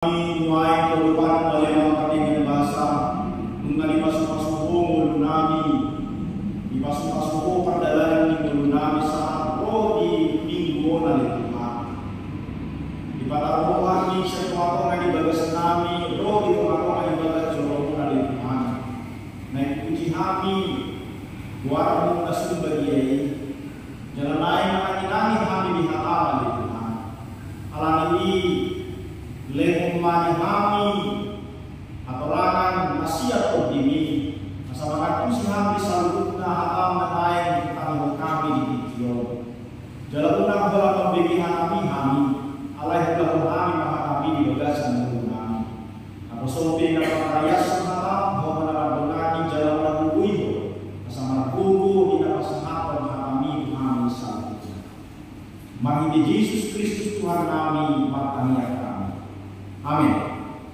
Nuai kehidupan bagaimana kami dengan bahasa mengenai pasuk-pasuk nami di pasuk-pasuk perdalangan minggu nami saat di minggu nali Tuhan di pada roh kami sesuatu yang dibagas nami roh di rumah yang dibagas roh nali Tuhan naik puji kami buat mengasih bagian jalan lain mengenai kami di halaman di Tuhan alam ini lewat mani kami atau langan masyarakat optimi masyarakat itu kami salutna hatam naik tanggung kami di video jalan unang dalam pembimbingan kami alai dalam kami maka kami di bagasan kami atau sopin dapat raya semata mau menabungkan jalan lagu itu bersama guru di dalam sehatan kami salutna mari Yesus Kristus Tuhan kami matanya amin.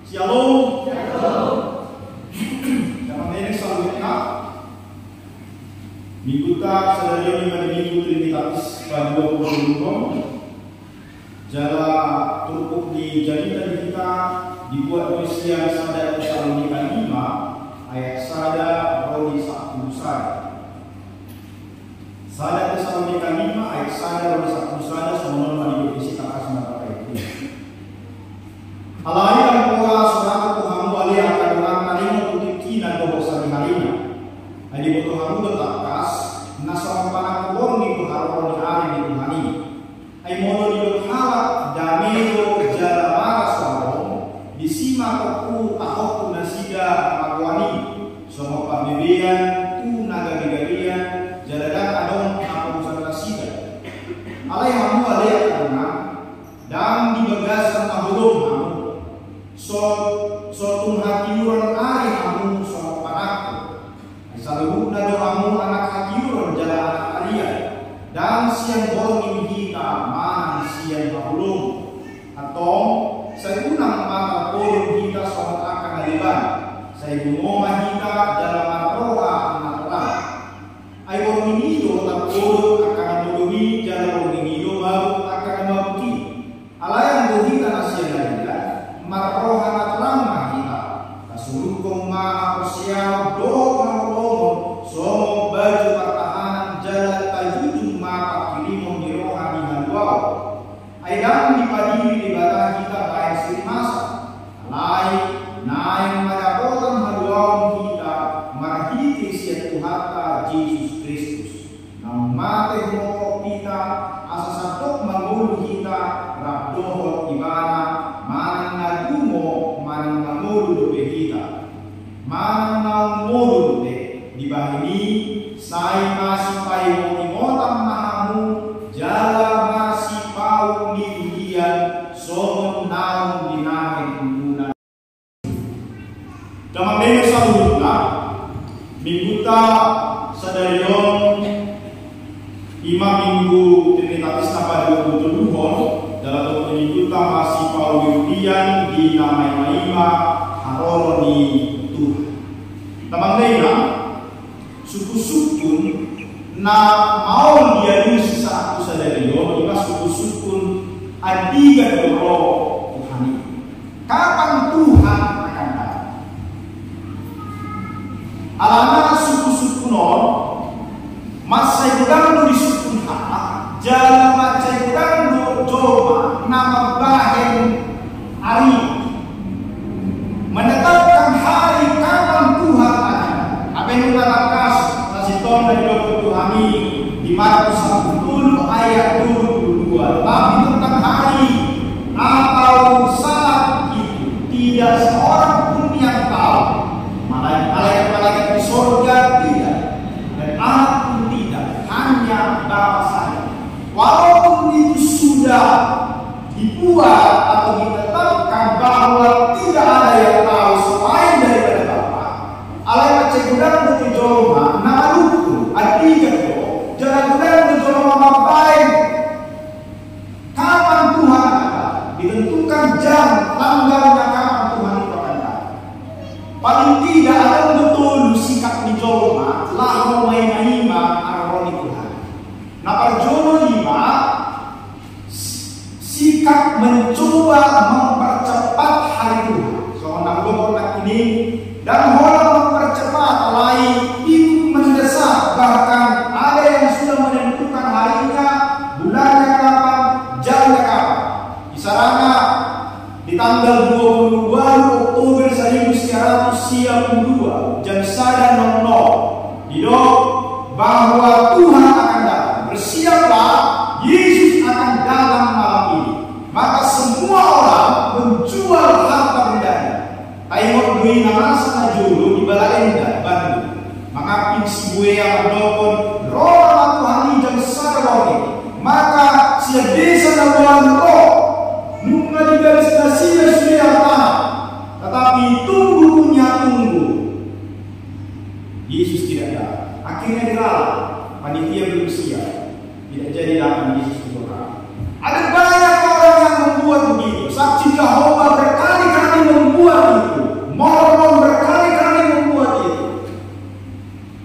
Shalom. Shalom. Dalam ini selanjutnya minggu tak sedari minggu Trinitatis pada 20 jala turuk di jadikan kita dibuat Malaysia sada Tesalonika 5 ayat sada rodi 1 sada Tesalonika 5 ayat sada rodi 1 sada semua di isi kakak semata itu. Alai ang kuha sa Tuhan mo ali ang kadulang narino kutikinan do sa halina. Ay di mo Tuhan mo takas nasa panakon ni Tuhan ni ari ni Tuhan ni. Ay mono ni Tuhan damiro jalamara sa di sima ko ahok na siga magwani. So mapabibiyan tu nagagigarian jaladan adong ako sa nasiga. Alay mo ali ang kadulang dan di bagasan mahulog so tunghatiuran ari kamu so panakku saluhuk na do kamu anak hatiuran jala anak alia dan siang borongin kita man siang mahulung atau saya unang mata polong kita so akan aliban saya bumoma kita dalam matroha anak lang ay borongin ito na polong akan nulungi jala borongin ito baru akan mabuti alayang buhita na siya nalila matroha na lang mahita kasulong kong maaprosyaw do kanolomon somong baju pertahanan jalan tajudung mapakilimong di roha ni halwaw ay dapat dipadiri di batang kita baik siri masa alay naing madakotan halwaw kita marahiti siya tuhata Jesus Kristus nang mate mo kita asasatok mangulu kita rabdohot ibana manang nagumo manang mangulu kita manang mangulu di bahini say masipay mo imotang mahamu jala masipau niulian somon naong dinamit muna damang sa hulutna mingguta sa dalion 5 minggu Trinitatis na padulutuluhon dalam minggu ta masih paulian di namai maima haroro ni Tuhan. Tamang na suku-sukun na mau dia nusi sa ako sa dalion iba suku-sukun adiga doro Tuhan. Kapan Tuhan akan datang? Alana suku-sukunon masay budang di sukun hata jalan macay budang coba nama bahen hari menetapkan hari kapan Tuhan akan apa yang mengatakan nasiton dari Tuhan di Markus 10 ayat 22 tapi tentang hari atau saat itu tidak seorang pun yang tahu malaikat di surga tidak dan anak pun tidak hanya Bapa saja walaupun itu sudah dibuat atau ditetapkan bahwa tidak ada yang tahu selain daripada Bapa. Alai macam gudang berjolma, naruku, adiga ko, jalan gudang berjolma mabain. Kapan Tuhan akan ditentukan jam tanggalnya kapan Tuhan itu akan datang. Paling tidak ada betul sikap dijolma, lahu mainaima aroni Tuhan. Nah perjolo 5 sikap mencoba mempercepat tanggal 22 Oktober 1992 jam 1.00 didok bahwa Tuhan akan datang. Bersiaplah, Yesus akan datang malam ini. Maka semua orang menjual harta bendanya. Taimot duit nama sana julu di Balaenda, Bandung. Maka pinsi gue yang dokon roh Tuhan jam saroni. Maka siap desa nabuan roh nunga di garis nasinya sudah tanah. Tetapi tunggu. Yesus tidak datang. Akhirnya diralat. Panitia belum siap. Tidak jadi datang Yesus berdoa. Ada banyak orang yang membuat begitu. Saksi Yehova berkali-kali membuat itu. Mormon berkali-kali membuat itu.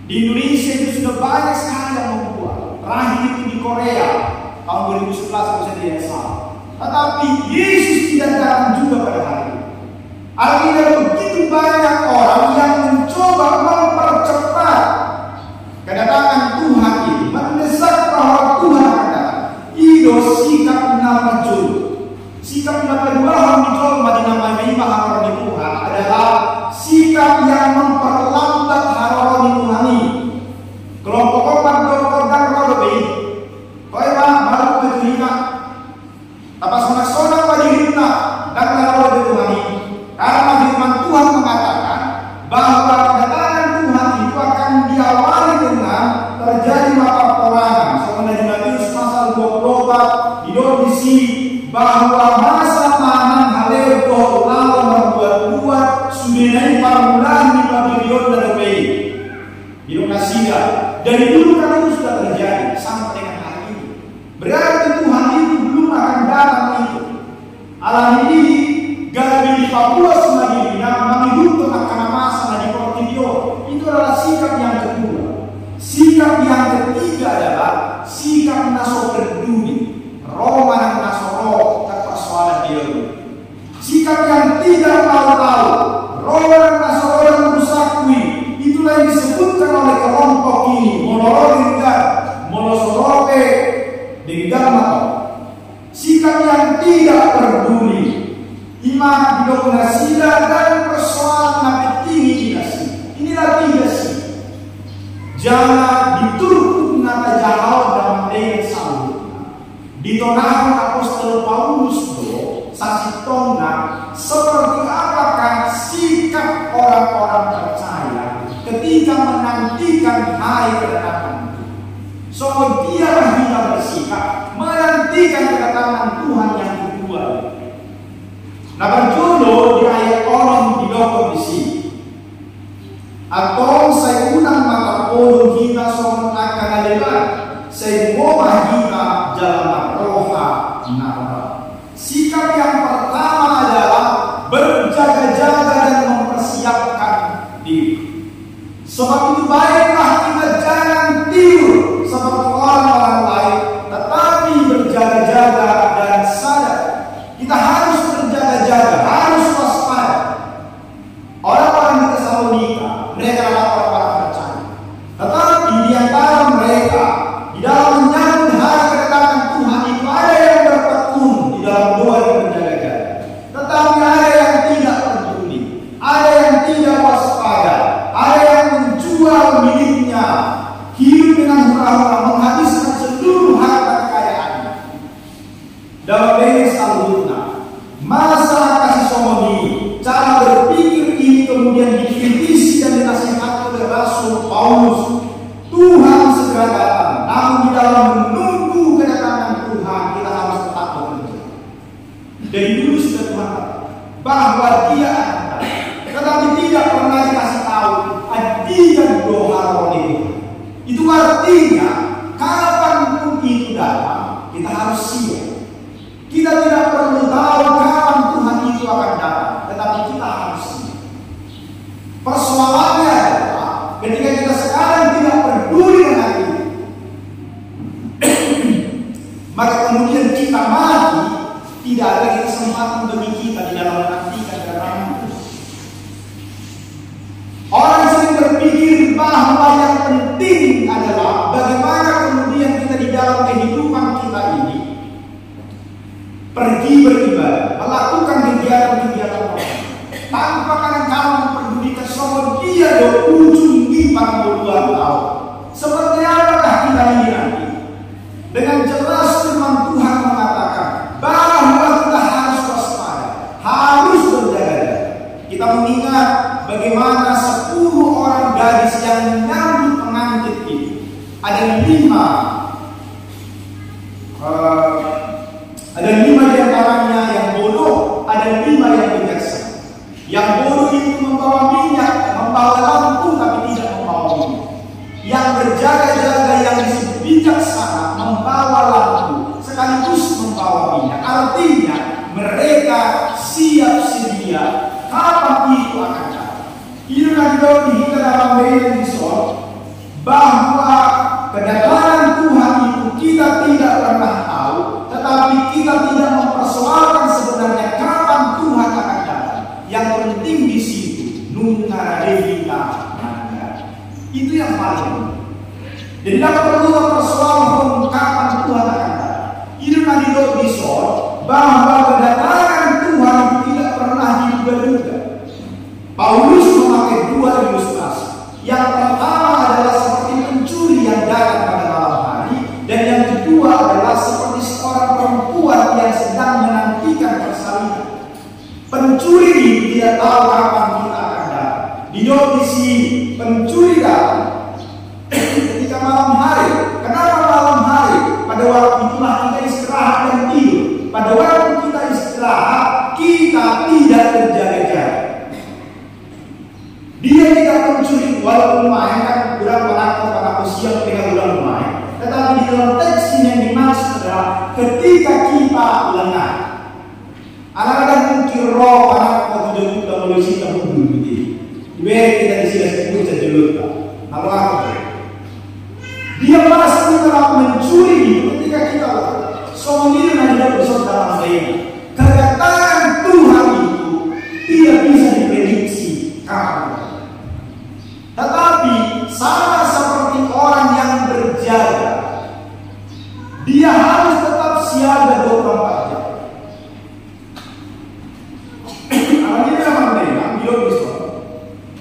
Di Indonesia itu sudah banyak sekali yang membuat. Terakhir itu di Korea tahun 2011 kalau saya tidak salah. Tetapi Yesus tidak datang juga pada hari itu. Artinya begitu banyak orang yang mencoba mempercepat kedatangan Tuhan ini, mendesak bahwa Tuhan akan datang. Itu sikap nama jul. Sikap nama dua orang dijol di nama lima orang di Tuhan adalah sikap yang memperlambat haroran di Tuhan ini. Kelompok korban dan rodobi, kau baru berterima. Tapas menasona pada hirna dan haroran di Tuhan ini. Karena firman Tuhan mengatakan bahwa kedatangan Tuhan itu akan diawali dengan terjadi peperangan. Sebenarnya di Matius pasal 24 didorisi bahwa masa panen haleo lawan membuat sudah parulan di Babilon dan Robei di Lokasida. Dari dulu kan itu sudah terjadi sampai dengan hari ini. Berarti Tuhan itu belum akan datang itu. Alam ini Galabi di Papua Semagina menghidupkan akan masa di Portidio. Itu adalah sikap yang kedua. Sikap yang ketiga adalah sikap naso peduli. Roma dan nasoro tak persoalan dia. Sikap yang tidak tahu-tahu. Roma dan nasoro yang merusakui. Itulah yang disebutkan oleh kelompok ini. Monosoroke dengan sikap yang tidak peduli. Iman didominasilah dan persoalan nabi tinggi dinasti. Inilah dinasti. Jangan diturut nata jauh dalam dengan salut. Ditonakan apostol Paulus saksi tongga seperti apakah sikap orang-orang percaya ketika menantikan hari kedatangan. So dialah kita bersikap menantikan kedatangan Tuhan yang kedua. Nah berjodoh di ayat orang di dokter di sini. Atau saya undang mata polo kita soal akan adalah saya mau kita jalan roha nara. Sikap yang pertama adalah berjaga-jaga dan mempersiapkan diri. Sebab itu baiklah kita jangan tidur seperti orang-orang lain, tetapi berjaga-jaga dan sadar. Kita harus berjaga-jaga, harus waspada. Orang-orang di Tesalonika, mereka adalah orang-orang percaya. Tetapi di antara mereka, di dalam menyambut hari kedatangan Tuhan itu ada yang bertekun di dalam doa dan berjaga-jaga. Tetapi ada yang tidak peduli, ada yang tidak waspada, ada yang menjual miliknya, hidup dengan murah-murah, menghabiskan seluruh harta kekayaannya. Dalam Beres Al-Hudna, masa kasih somoni, cara berpikir ini kemudian dikritisi dan dinasihati oleh Rasul Paulus. Tuhan segera datang, namun di dalam menunggu kedatangan Tuhan kita harus tetap bekerja. Dari dulu sudah Tuhan katakan bahwa Dia akan datang, tetapi tidak pernah dikasih tahu adikan doa oleh Tuhan. Itu artinya kapanpun itu datang kita harus siap. Kita tidak perlu tahu kapan Tuhan itu akan datang, tetapi kita harus siap. Persoalannya adalah ketika kita sekarang tidak peduli dengan itu, maka kemudian kita mati, tidak ada kesempatan bagi kita di dalam menantikan kedatangan Tuhan. Orang sering berpikir bahwa yang penting adalah bagaimana kemudian kita di dalam kehidupan kita ini pergi beribadah, melakukan kegiatan berjaga-jaga. Kita mengingat bagaimana 10 orang gadis yang menyambut pengantin itu. Ada 5 di antaranya yang bodoh, ada 5 yang bijaksana. Yang bodoh itu membawa minyak, membawa lampu tapi tidak membawa minyak. Yang berjaga-jaga yang disebut bijaksana membawa lampu sekaligus membawa minyak. Artinya mereka siap sedia kapan itu akan datang. Ini nanti kita dalam episode bahwa kedatangan Tuhan itu kita tidak pernah tahu, tetapi kita tidak mempersoalkan sebenarnya kapan Tuhan akan datang. Yang penting di situ nunggara devita nanda. Itu yang paling penting. Jadi tidak perlu mempersoalkan kapan Tuhan akan datang. Ini nanti episode bahwa kedatangan Tuhan tidak pernah diduga-duga. Paulus memakai 2 ilustrasi. Yang pertama adalah seperti pencuri yang datang pada malam hari, dan yang kedua adalah seperti seorang perempuan yang sedang menantikan persalinan. Pencuri ini tidak tahu kapan kita akan datang. Di si pencuri datang ketika malam hari. Kenapa malam hari? Pada waktu itulah kita istirahat dan tidur. Pada waktu kita istirahat, kita tidak terjaga-jaga. Dia tidak mencuri walaupun main kan kurang pada usia ketika kurang main. Tetapi di dalam teks ini yang dimaksud adalah ketika kita lengah. Anak-anak mungkin roh anak waktu kita melusi kita mundur begini. Diberi kita di sini sepuluh saja dulu. Lalu apa? Dia pasti telah mencuri ketika kita lengah. Soalnya tidak bisa dalam saya. Kedatangan Tuhan itu tidak bisa diprediksi kapan. Tetapi sama seperti orang yang berjaga, dia harus tetap siaga 24 jam. Ini memang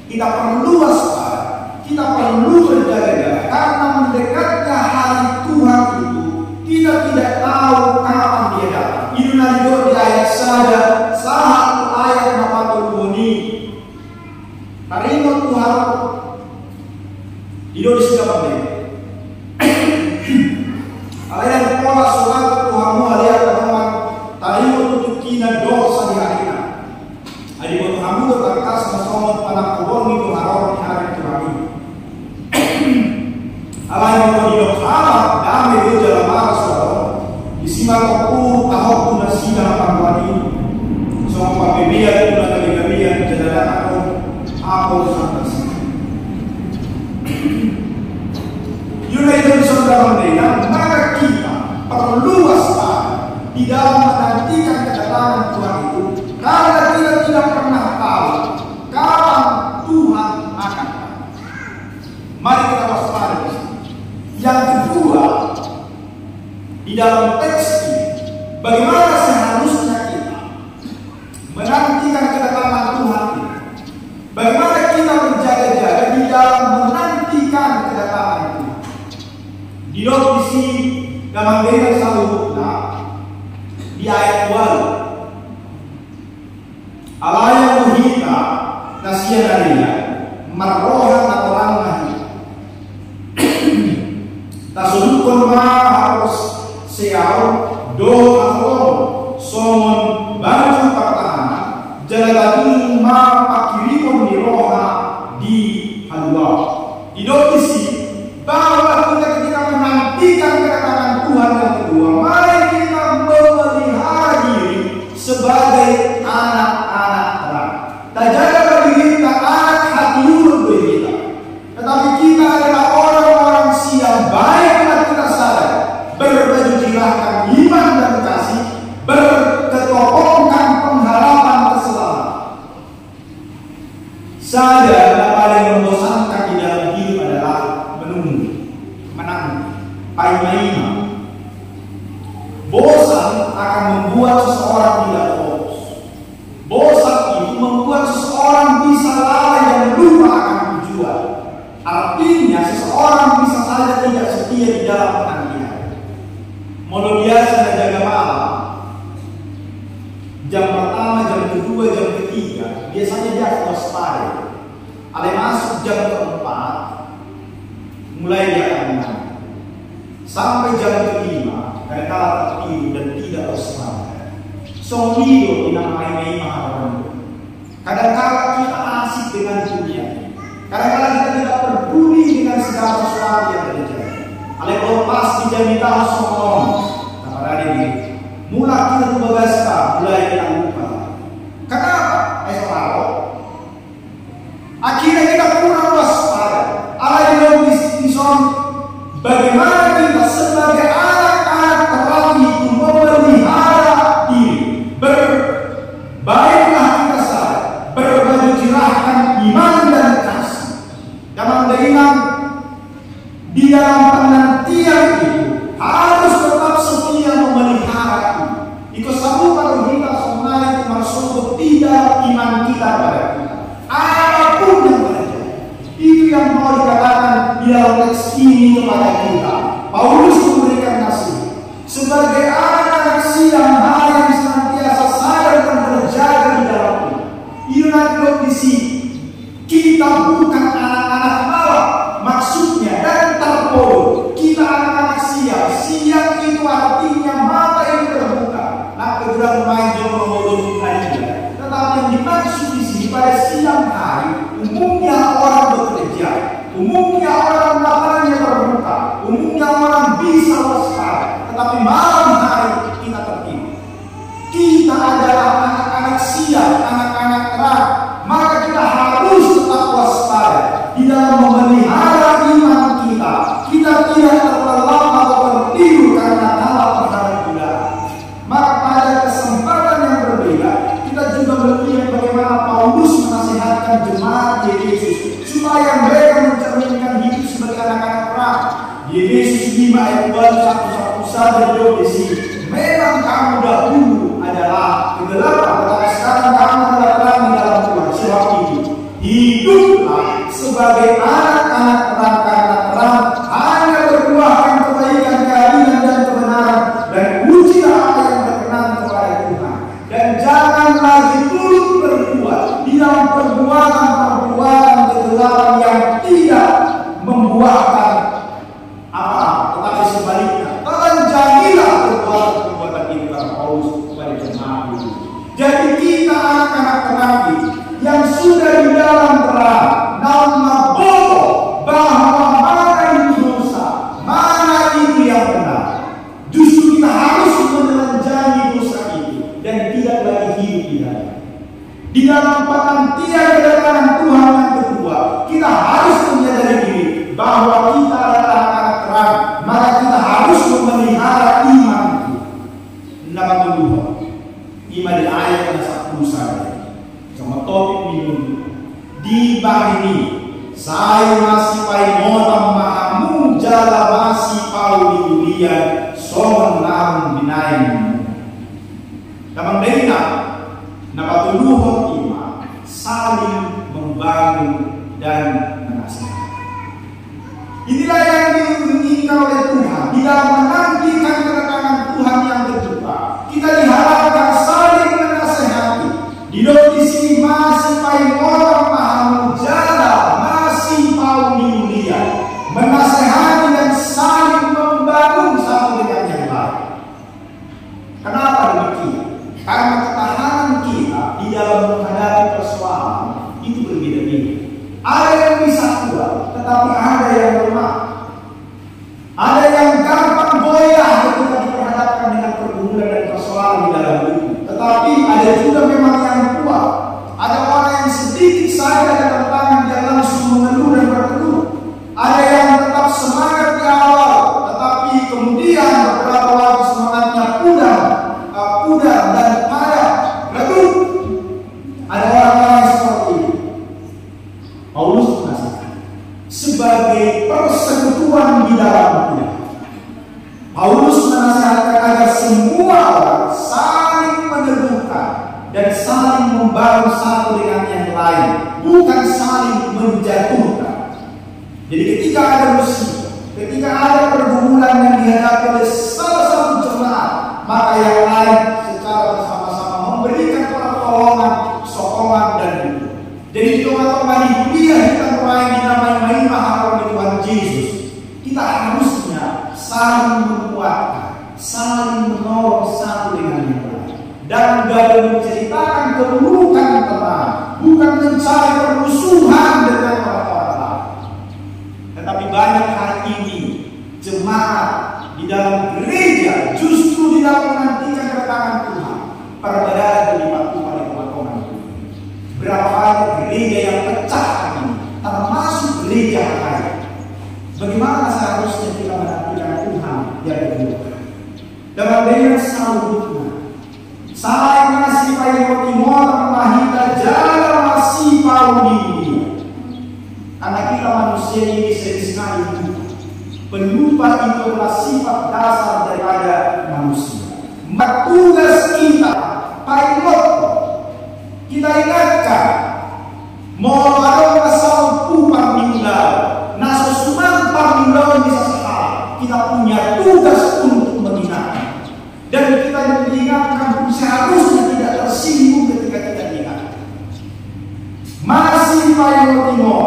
kita perlu waspada, kita perlu berjaga-jaga karena mendekatnya hari Tuhan itu kita tidak tahu kapan dia datang. Ini nanti di ayat saja, satu ayat Napatul-Buni. Tarino Tuhan hidup di segala menit. Alayan pola surat Tuhanmu alias teman tarino tutukina dosa di hari ini. Adi Tuhanmu terkas masomot pada kubur itu haror di hari Tuhan ini. Alayan hidup harap damai itu dalam arus disimak aku tahok tuna sida pangkuan ini. Semua pembelian tuna kali-kalian jadaran aku santas. United saudara mendengar, maka kita perlu waspada di dalam menantikan kedatangan Tuhan itu, karena kita tidak pernah tahu kapan Tuhan akan datang. Mari kita waspada. Yang kedua, di dalam teks ini, bagaimana seharusnya kita menantikan kedatangan Tuhan itu? Bagaimana kita berjaga-jaga di dalam menantikan kedatangan Tuhan? Di lokasi dalam beda salutna di ayat 2 alaya muhita nasianaria marrohan atoran nahi tasudukon ma harus seau do akon somon baju pertahanan jaladatu ma pakirikon diroha di halwa di lokasi bahwa kita menantikan kedatangan Tuhan yang kedua, mari kita memelihara diri sebagai anak-anak terang. Tak jaga bagi kita anak hati urut bagi kita, tetapi kita adalah orang-orang siap baik dan kita sadar berbaju jirahkan iman dan kasih, berketopongkan pengharapan keselamatan. Sadar yang paling membosankan di dalam hidup adalah menunggu. Paimaima. Bosan akan membuat seseorang tidak fokus. Bosan itu membuat seseorang bisa lalai dan lupa akan tujuan. Artinya seseorang bisa saja tidak setia di dalam penantian. Mau biasa jaga malam. Jam pertama, jam kedua, jam ketiga ketiga biasanya dia harus waspada. Ada masuk jam keempat, mulai dia akan menang. Sampai jam kelima, kadang-kala tertidur dan tidak waspada. Songido dinamai maharan. Kadang-kala kita asik dengan dunia. Kadang-kala kita tidak peduli dengan segala sesuatu yang terjadi. Ada lepas di jamitan sombong. Kepada diri, mulai kita membagasta, mulai kita lupa. Kenapa? Akhirnya kita kurang waspada. Allah yang bagaimana kita sebagai anak-anak terlatih itu memelihara diri. Berbaiklah kita sadar, berbaju cerahkan iman dan kasih. Jangan ingat di dalam penantian itu harus tetap setia memelihara itu. Ikut sambung kalau kita sebenarnya maksud tidak iman kita pada kita. Apapun yang terjadi, itu yang mau dikatakan di dalam teks ini kepada kita. Paulus memberikan nasihat sebagai anak-anak siang hari yang senantiasa sadar dan berjaga di dalam kita. Ingat kondisi kita bukan anak-anak malam, maksudnya dan terpolong. Kita anak-anak siang. Siang itu artinya mata yang terbuka. Nah, kedua main jodoh aja. Tetapi yang dimaksud di sini pada siang hari, umumnya orang bekerja, umumnya orang matanya terbuka, umumnya orang bisa waspada. Tetapi malam hari kita tertidur. Kita adalah anak-anak siang, anak-anak terang. Maka kita harus tetap waspada di dalam memelihara iman kita. Kita tidak terlelap atau tertidur karena kalah terhadap udara. Maka pada kesempatan yang berbeda, kita juga melihat bagaimana Paulus menasihatkan jemaat Yesus supaya mereka mencerminkan hidup sebagai anak-anak terang. Yesus 5 ayat 21 saja di sini. Memang kamu dahulu adalah kegelapan, tetapi sekarang kamu adalah terang di dalam Tuhan. Sebab itu hiduplah sebagai anak-anak terang, karena terang hanya berbuahkan kebaikan, keadilan dan kebenaran, dan ujilah apa yang berkenan kepada Tuhan. Dan jangan lagi turut berbuat di dalam perbuatan-perbuatan kegelapan yang tidak membuahkan apa, tetapi sebaliknya telanjangilah perbuatan-perbuatan ini. Paulus kepada jemaat itu. Jadi kita anak-anak terang yang sudah di dalam terang, namun bodoh bahwa mana itu dosa, mana itu yang benar. Justru kita harus menelanjangi dosa itu dan tidak lagi hidup di dalam. Di dalam penantian kedatangan Tuhan yang kedua, kita harus menyadari diri bahwa kita adalah anak terang, maka kita harus memelihara iman itu. Nama kedua, iman di ayat yang 10 saja. Sama topik minggu di bawah ini, saya masih paimotam mahamu jala masih pauli ulian somen namun binain. Namang dena, nama kedua iman saling membangun dan menasihati. Inilah yang diinginkan oleh Tuhan di dalam menantikan kedatangan Tuhan yang kedua. Kita diharapkan saling menasihati. Di sini masih paimotam mahamu jala masih pauli ulian, menasihati dan saling membangun satu dengan yang lain. Kenapa demikian? Karena ketahanan kita di dalam menghadapi persoalan itu berbeda-beda. Ada yang bisa kuat, tetapi ada yang lemah. Ada yang gampang goyah ketika diperhadapkan dengan pergumulan dan persoalan di dalam hidup. Tetapi ada juga memang yang kuat. Ada orang yang sedikit saja ada tantangan dia langsung mengeluh dan berteduh. Ada yang tetap semangat di awal, tetapi kemudian beberapa waktu semangatnya pudar dan padam, redup. Ada orang-orang seperti itu. Paulus mengatakan sebagai persekutuan di dalam Tuhan. Paulus menasihatkan agar semua orang saling meneguhkan dan saling membangun satu dengan yang lain, bukan saling menjatuhkan. Jadi ketika ada musibah, ketika ada pergumulan yang dihadapi oleh salah satu jemaat, maka yang lain secara bersama-sama memberikan pertolongan, sokongan sokongan dan dukung. Jadi di tengah-tengah dunia kita mulai dinamai harapan Tuhan Yesus. Kita harusnya saling menguatkan, saling menolong satu dengan yang lain, dan dalam menceritakan keburukan teman, bukan mencari permusuhan dengan orang-orang lain. Tetapi banyak hari ini jemaat di dalam gereja justru tidak menantikan kedatangan Tuhan, perbedaan berlipat Tuhan di tengah-tengah dunia. Berapa banyak gereja yang pecah ini, termasuk gereja lain. Bagaimana seharusnya kita menantikan Tuhan yang kedua? Dengan dengan selanjutnya, saya masih pada Timur Mahita jalan masih Paul di dunia. Karena kita manusia ini sering sekali pelupa itu adalah sifat dasar daripada manusia. Maka tugas kita, pilot, kita ingatkan, mau ada masalah upah minggu, nasa suman paminggu bisa sekali. Kita punya tugas untuk mengingatkan. Dan kita mengingatkan seharusnya tidak tersinggung ketika kita ingatkan. Masih pilot Timur.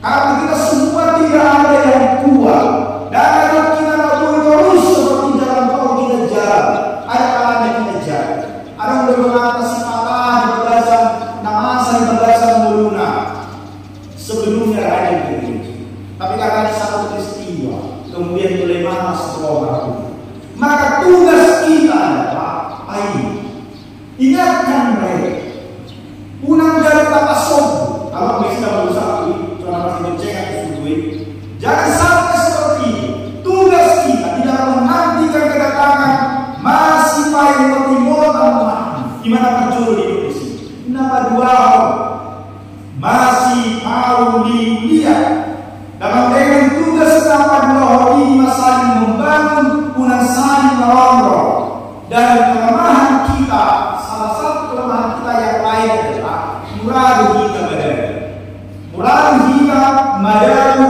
Karena kita semua tidak ada yang kuat, dan kalau kita lakukan terus seperti jalan tol kita jalan, ada kalanya kita jalan. Ada yang berkata patah di bagasan, nama saya bagasan meluna. Sebelumnya ada yang begitu, tapi karena ada satu peristiwa, kemudian mulai mana setelah itu. Maka tugas kita adalah ingatkan mereka. Unang dari kata sombong, kalau kita berusaha jangan sampai seperti itu. Tugas kita tidak menantikan kedatangan masih paling Timur di mana berjuru di sini. Nama dua masih Paul di dunia. Dalam dengan tugas nama dua ini saling membangun, punan saling merongrong. Dan kelemahan kita, salah satu kelemahan kita yang lain adalah muradu kita berada. Muradu kita madaru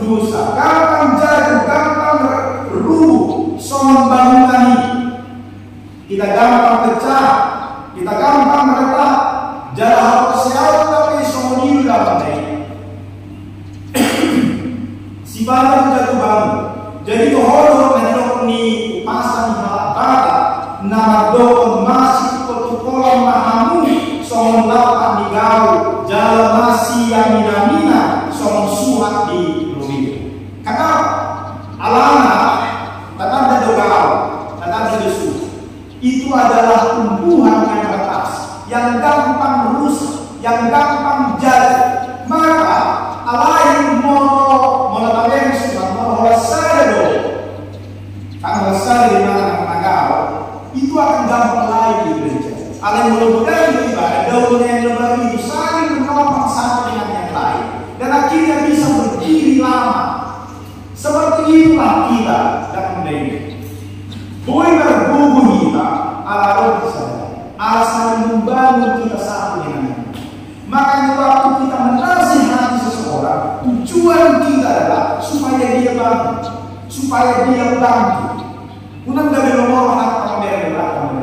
dosa, gampang jatuh, gampang rubuh, soal bangunan ini. Kita gampang pecah, kita gampang retak, jalan harus sehat tapi soal ini dapat si banyak jatuh bangun. Jadi kohor menjadi ni pasang bata, nama dokon masih kolam mahamu, soal lapan di gaul, jalan masih yang mina, soal suhat di karena alana tetap ada doa, tetap ada dosa. Itu adalah tumbuhan yang atas, yang gampang merusak, yang gampang jatuh. Maka alain mau tahu sudah mau wasado, kalau wasado di mana menagau, itu akan gampang lain di gereja. Alain mudah-mudahan itu ibadah daun yang lebar itu saling menopang satu dengan yang lain, dan akhirnya bisa berdiri lama. Seperti itulah kita dalam dunia. Boleh berhubung kita ala saja, asal membangun kita satu dengan yang lain. Makanya waktu kita menasihati seseorang, tujuan kita adalah supaya dia bangun, supaya dia bantu. Bukan dari nomor harta memberi belakang.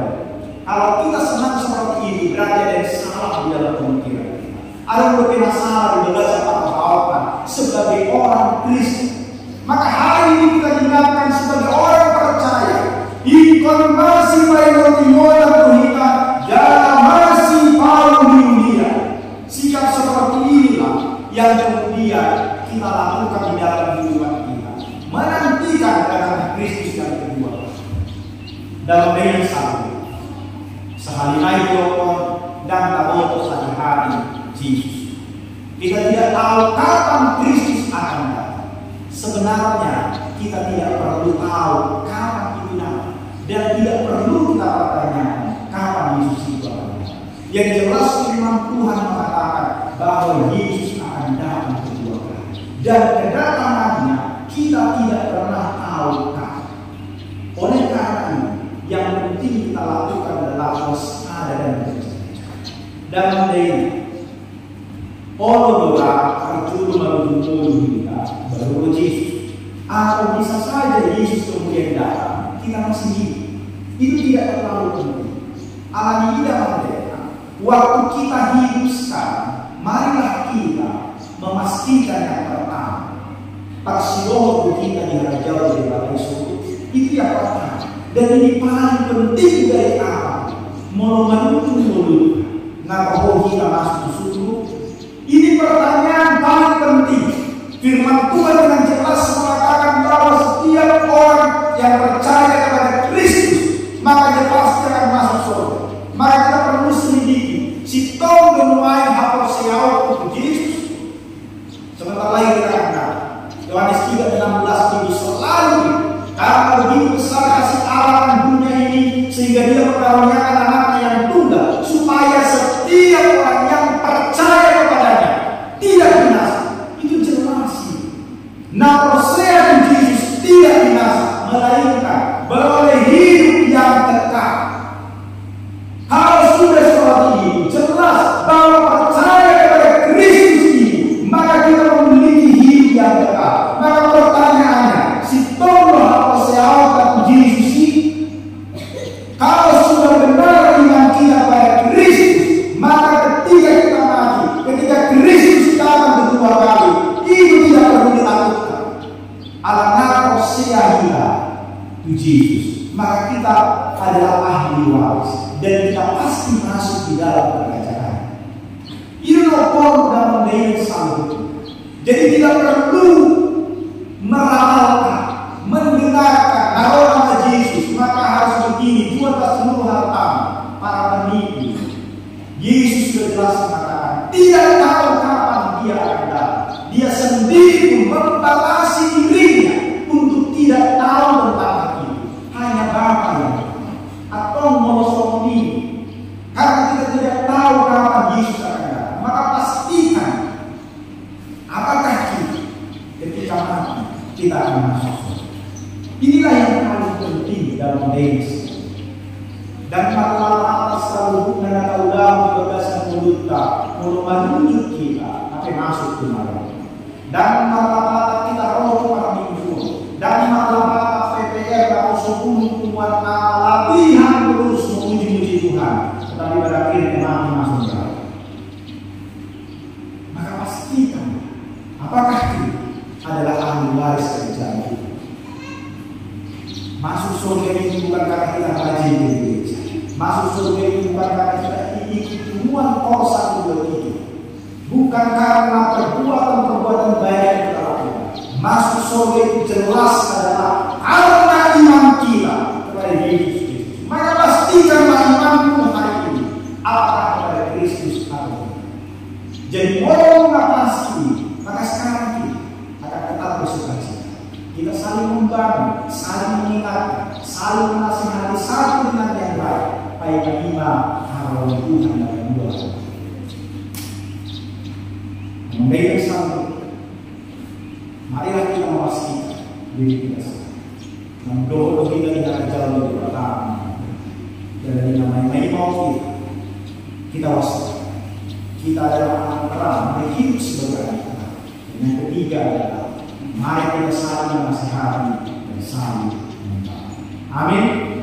Kalau kita senang seperti ini, berarti ada yang salah di dalam pemikiran kita. Ada yang berbeda salah di dalam apa-apa sebagai orang Kristen. Maka hari ini kita diingatkan sebagai orang percaya, ikon masih baik Timur kita, jangan masih Paul di dunia. Sikap seperti inilah yang kemudian kita lakukan di dalam kehidupan kita, menantikan kedatangan Kristus yang kedua. Dalam dengan sehari naik dokon dan taboto sehari hari Yesus. Kita tidak tahu kapan Kristus akan datang. Sebenarnya kita tidak perlu tahu kapan itu datang, dan tidak perlu kita pertanyakan kapan Yesus itu akan datang. Yang jelas firman Tuhan mengatakan bahwa Yesus akan datang kedua kali, dan kedatangannya kita tidak pernah tahu kapan. Oleh karena itu, yang penting kita lakukan adalah waspada dan berjaga. Dalam ini, Allah doa terjun menuju kita baru Yesus. Atau bisa saja Yesus kemudian datang, kita masih hidup. Itu tidak terlalu penting. Allah tidak merdeka. Waktu kita hidup sekarang, marilah kita memastikan yang pertama, taksiloh kita dirajau dari Bapak Yesus. Itu yang pertama. Dan ini paling penting dari apa? Menuntun mulut. Ngapa kita masuk ke surga? Ini pertanyaan paling penting. Firman Tuhan dengan jelas mengatakan bahwa setiap orang yang percaya kepada Kristus, maka dia pasti akan masuk surga. Maka kita perlu selidiki. Si Tom menuai hapus siau untuk Yesus. Sebentar lagi kita akan tahu. Yohanes 3:16 ini selalu karena begitu besar kasih Allah dan dunia ini sehingga dia mengaruniakan anaknya yang tunggal supaya setiap orang yang percaya kepadanya tidak binasa. Itu jelas. Nah, percaya Yesus tidak binasa, melainkan beroleh hidup yang kekal. Kalau sudah seperti ini, jelas bahwa percaya kepada Kristus ini, maka kita memiliki hidup yang kekal. Maka pertanyaannya, si tolong apa seawat Yesus ini? Kalau sudah benar iman kita pada Kristus, maka ketika kita mati, ketika Kristus datang kedua kali, itu tidak perlu dilakukan. Alangkah percaya kita itu Yesus, maka kita adalah ahli waris dan kita pasti masuk di dalam kerajaan. Itu pun dalam daya sanggup. Jadi tidak perlu meramalkan, mendengarkan kalau nama Yesus maka harus begini, jualah seluruh harta para penipu. Yesus sudah jelas mengatakan tidak tahu kapan dia akan datang. Dia sendiri membatasi dirinya untuk tidak tahu tentang itu. Hanya Bapa yang atau molosok ini. Karena kita tidak tahu kapan Yesus akan datang, maka pastikan apakah kita ketika mati kita akan masuk. Inilah yang paling penting dalam desa. Dan mata selalu karena kaulah kebebasan mulutnya, mulut menunjuk kita akan masuk ke malam. Dan mata kita roh para minggu. Dan mata PPR atau 10 tuan latihan terus memuji Tuhan. Tetapi pada akhirnya mati masuk ke malam. Maka pastikan apakah kita adalah ahli waris kerajaan kita. Masuk surga ini bukan karena kita rajin di gereja. Masuk surga ini bukan karena kita ikut temuan korsa kedua itu. Bukan karena perbuatan-perbuatan baik yang kita lakukan. Masuk surga itu jelas adalah karena iman kita kepada Yesus Kristus. Maka pastikanlah imanmu hari ini apakah kepada Kristus atau tidak. Jadi mau nggak pasti, maka sekarang kita akan tetap bersukacita. Kita saling membangun, saling mengingatkan, saling menasihati satu dengan yang lain. Supaya kita harus Tuhan dalam dua. Memberi satu. Marilah kita memastikan diri kita sendiri. Mendoa kita tidak jauh dari belakang. Dan namanya mau kita waspada. Kita adalah anak terang, hidup sebagai anak terang. Yang ketiga adalah mari kita saling menasihati dan saling membantu. Amin.